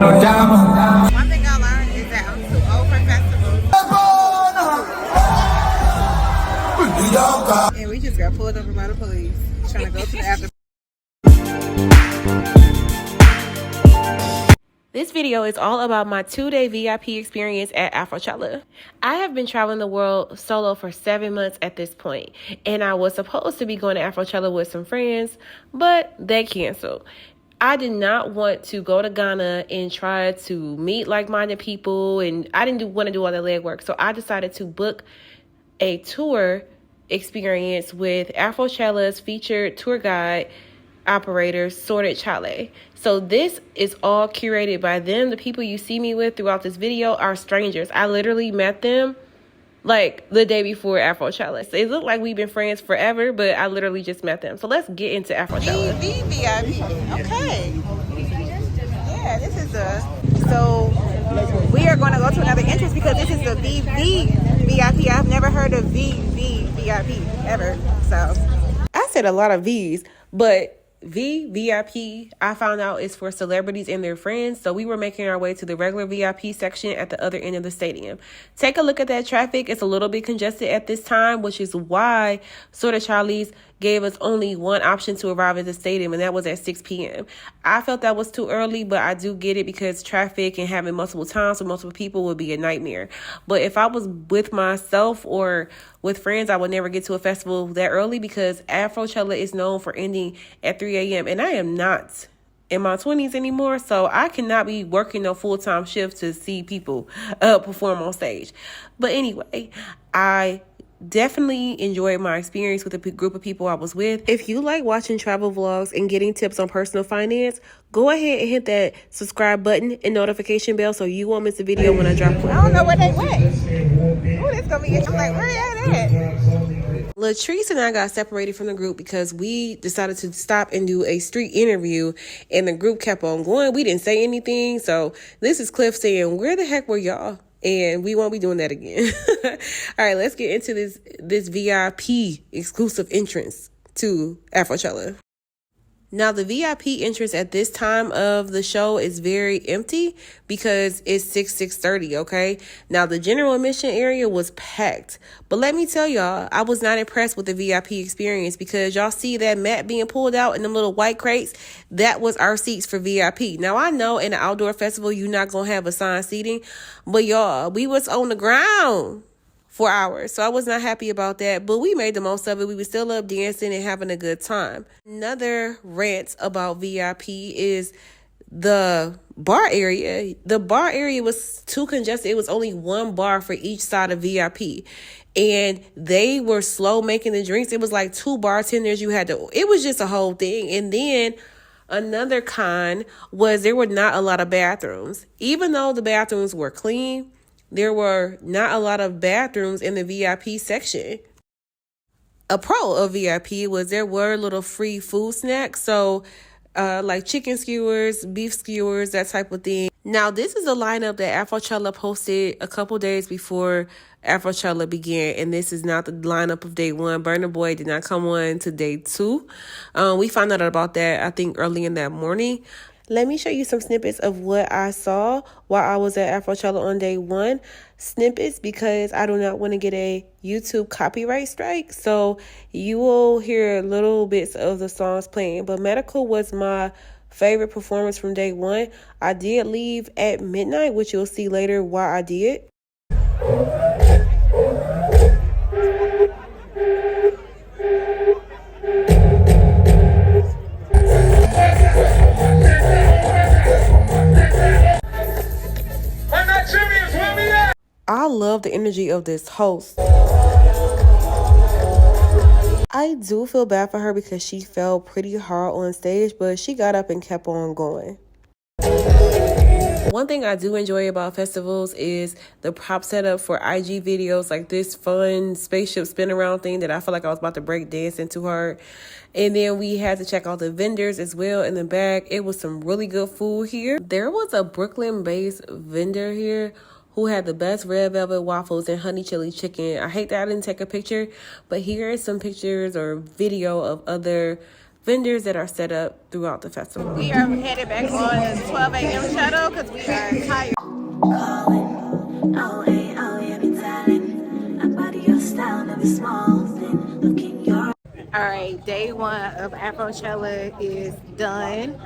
One thing I learned is that I'm too old for festivals. And we just got pulled over by the police trying to go to the after. This video is all about my 2-day VIP experience at Afrochella. I have been traveling the world solo for 7 months at this point, and I was supposed to be going to Afrochella with some friends, but they canceled. I did not want to go to Ghana and try to meet like-minded people, and I didn't want to do all that legwork, so I decided to book a tour experience with Afrochella's featured tour guide operator, Sorted Chale. So this is all curated by them. The people you see me with throughout this video are strangers. I literally met them like the day before Afrochella. It looked like we've been friends forever, but I literally just met them. So let's get into Afrochella. VIP. Okay. Yeah, this is so we are going to go to another entrance because this is the VIP. I've never heard of VIP ever. So I said a lot of V's, but VIP, I found out, is for celebrities and their friends. So we were making our way to the regular VIP section at the other end of the stadium. Take a look at that traffic. It's a little bit congested at this time, which is why Sorted Chale's gave us only one option to arrive at the stadium, and that was at 6 p.m. I felt that was too early, but I do get it because traffic and having multiple times with multiple people would be a nightmare. But if I was with myself or with friends, I would never get to a festival that early because Afrochella is known for ending at 3 a.m. And I am not in my 20s anymore, so I cannot be working a full-time shift to see people perform on stage. But anyway, I definitely enjoyed my experience with the group of people I was with. If you like watching travel vlogs and getting tips on personal finance, go ahead and hit that subscribe button and notification bell so you won't miss a video when I drop one. I don't know where they went. Oh, this gonna be. I'm like, where they at? Latrice and I got separated from the group because we decided to stop and do a street interview, and the group kept on going. We didn't say anything, so this is Cliff saying, "Where the heck were y'all?" And we won't be doing that again. All right, let's get into this VIP exclusive entrance to Afrochella. Now, the VIP entrance at this time of the show is very empty because it's 6:30, okay? Now, the general admission area was packed. But let me tell y'all, I was not impressed with the VIP experience because y'all see that mat being pulled out in them little white crates? That was our seats for VIP. Now, I know in an outdoor festival, you're not going to have assigned seating. But y'all, we was on the ground for hours. So I was not happy about that, but we made the most of it. We were still up dancing and having a good time. Another rant about VIP is the bar area. The bar area was too congested. It was only one bar for each side of VIP. And they were slow making the drinks. It was like 2 bartenders. It was just a whole thing. And then another con was there were not a lot of bathrooms. Even though the bathrooms were clean, there were not a lot of bathrooms in the VIP section. A pro of VIP was there were little free food snacks. So like chicken skewers, beef skewers, that type of thing. Now, this is a lineup that Afrochella posted a couple days before Afrochella began, and this is not the lineup of day 1. Burna Boy did not come on to day 2. We found out about that, I think, early in that morning. Let me show you some snippets of what I saw while I was at Afrochella on day 1. Snippets because I do not want to get a YouTube copyright strike. So you will hear little bits of the songs playing. But Medical was my favorite performance from day 1. I did leave at midnight, which you'll see later why I did. I love the energy of this host. I do feel bad for her because she fell pretty hard on stage, but she got up and kept on going. One thing I do enjoy about festivals is the prop setup for IG videos, like this fun spaceship spin around thing that I feel like I was about to break dancing too hard. And then we had to check out the vendors as well in the back. It was some really good food here. There was a Brooklyn-based vendor here who had the best red velvet waffles and honey chili chicken. I hate that I didn't take a picture, but here are some pictures or video of other vendors that are set up throughout the festival. We are headed back on the 12 a.m. shuttle because we are tired. Calling, oh, hey, oh, yeah, be telling. About your style, never small thing. Look in your. All right, day one of Afrochella is done.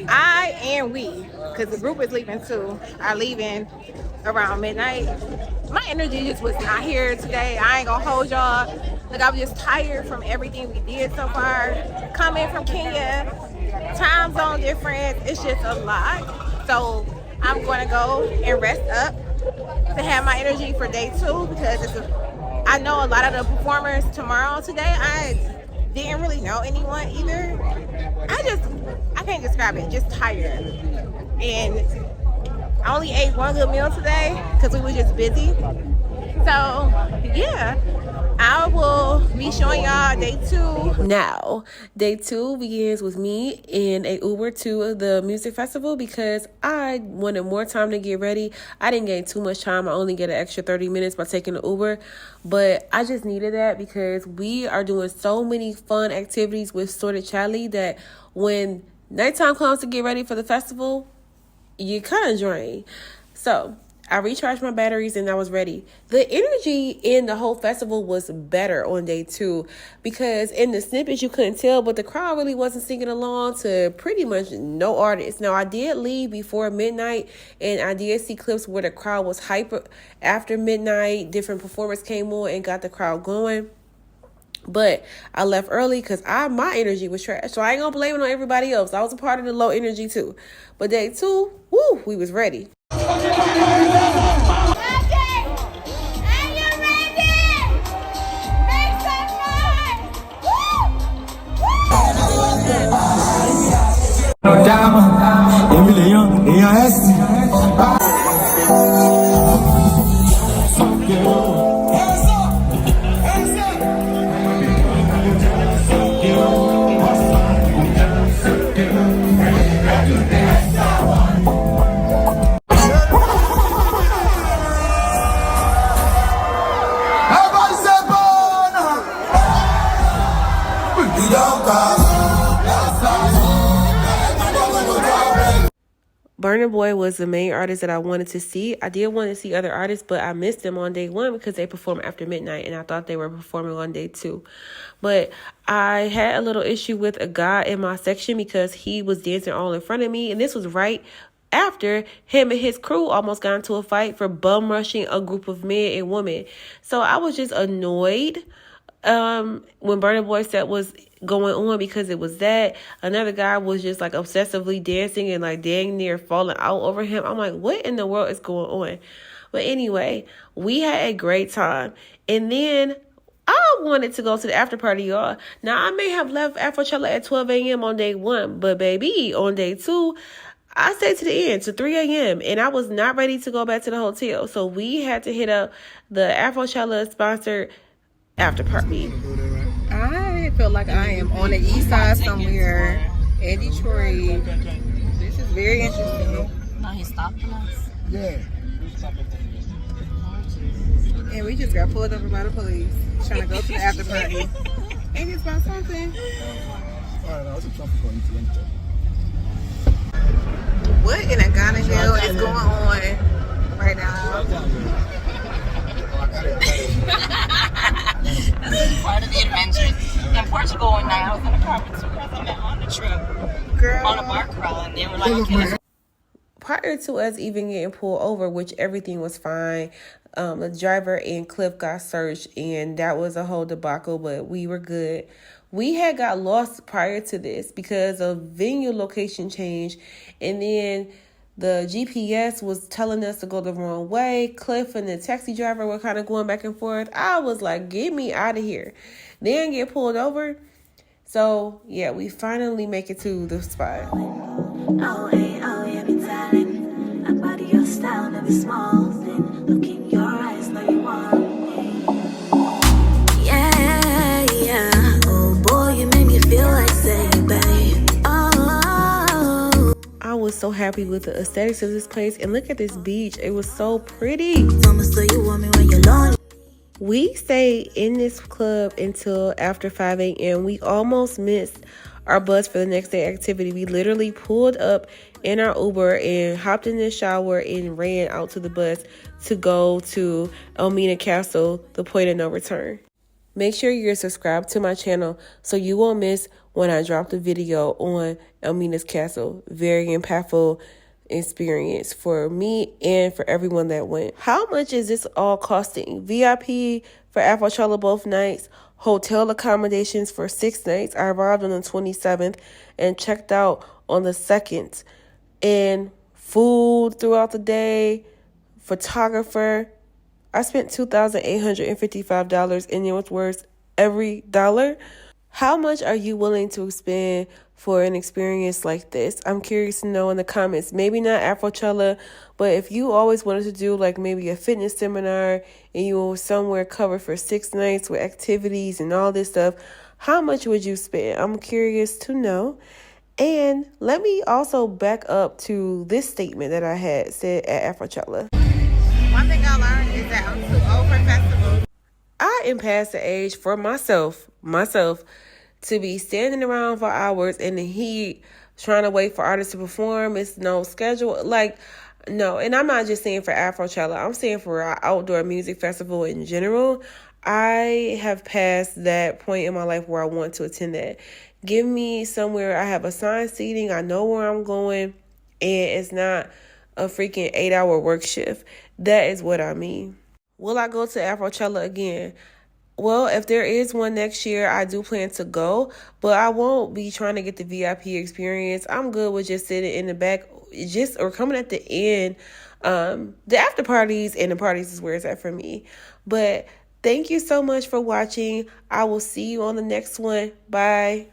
I and we, because the group is leaving too, are leaving around midnight. My energy just was not here today. I ain't gonna hold y'all. Like, I was just tired from everything we did so far. Coming from Kenya, time zone difference, it's just a lot. So I'm gonna go and rest up to have my energy for day two, because I know a lot of the performers tomorrow. Today I didn't really know anyone either. I can't describe it, just tired. And I only ate one good meal today because we were just busy. So yeah, I will be showing y'all day two. Now, day two begins with me in a Uber to the music festival because I wanted more time to get ready. I didn't gain too much time. I only get an extra 30 minutes by taking the Uber, but I just needed that because we are doing so many fun activities with Sorted Chale that when nighttime comes to get ready for the festival, you kind of drain. So I recharged my batteries and I was ready. The energy in the whole festival was better on day two because in the snippets you couldn't tell, but the crowd really wasn't singing along to pretty much no artists. Now, I did leave before midnight and I did see clips where the crowd was hyper after midnight. Different performers came on and got the crowd going. But I left early because my energy was trash. So I ain't gonna blame it on everybody else. I was a part of the low energy too. But day two, woo, we was ready. Burna Boy was the main artist that I wanted to see. I did want to see other artists, but I missed them on day one because they performed after midnight, and I thought they were performing on day two. But I had a little issue with a guy in my section because he was dancing all in front of me, and this was right after him and his crew almost got into a fight for bum rushing a group of men and women. So I was just annoyed when Burna Boy set was going on because it was that. Another guy was just like obsessively dancing and like dang near falling out over him. I'm like, what in the world is going on? But anyway, we had a great time. And then I wanted to go to the after party, y'all. Now, I may have left Afrochella at 12 a.m. on day one, but baby, on day two, I stayed to the end, to 3 a.m., and I was not ready to go back to the hotel. So we had to hit up the Afrochella sponsored after party. I feel like I am on the east side somewhere in Detroit. This is very interesting. No, he's stopping us. Yeah. And we just got pulled over by the police trying to go to the after party. Ain't it about something? What in a Ghana hell is going on right now? This is part of the adventure. In Portugal one night, I was in a car with two girls I met on the trip. Girl. On a bar crawl, and they were like, okay, Prior to us even getting pulled over, which everything was fine, the driver and Cliff got searched, and that was a whole debacle, but we were good. We had got lost prior to this because of venue location change, and then the GPS was telling us to go the wrong way. Cliff and the taxi driver were kind of going back and forth. I was like, get me out of here. Then get pulled over. So, yeah, we finally make it to the spot. Oh, hey, oh, yeah, be telling. About your style, never small thing. Look in your eyes, know you want me. Yeah, yeah. Oh, boy, you make me feel like saying, babe. Oh. I was so happy with the aesthetics of this place. And look at this beach. It was so pretty. Mama, so you want me when you're lonely. We stayed in this club until after 5 a.m. We almost missed our bus for the next day activity. We literally pulled up in our Uber and hopped in the shower and ran out to the bus to go to Elmina Castle, the point of no return. Make sure you're subscribed to my channel so you won't miss when I drop the video on Elmina's Castle. Very impactful experience for me and for everyone that went. How much is this all costing? VIP for Afrochella both nights, hotel accommodations for 6 nights. I arrived on the 27th and checked out on the 2nd. And food throughout the day, photographer. I spent $2,855 and it was worth every dollar. How much are you willing to spend for an experience like this? I'm curious to know in the comments. Maybe not Afrochella, but if you always wanted to do like maybe a fitness seminar and you were somewhere covered for 6 nights with activities and all this stuff, how much would you spend? I'm curious to know. And let me also back up to this statement that I had said at Afrochella. One thing I learned is that I'm too old for festivals. I am past the age for myself, to be standing around for hours in the heat, trying to wait for artists to perform. It's no schedule. Like, no. And I'm not just saying for Afrochella. I'm saying for an outdoor music festival in general. I have passed that point in my life where I want to attend that. Give me somewhere I have assigned seating. I know where I'm going. And it's not a freaking 8-hour work shift. That is what I mean. Will I go to Afrochella again? Well, if there is one next year, I do plan to go, but I won't be trying to get the VIP experience. I'm good with just sitting in the back, or coming at the end. The after parties and the parties is where it's at for me. But thank you so much for watching. I will see you on the next one. Bye.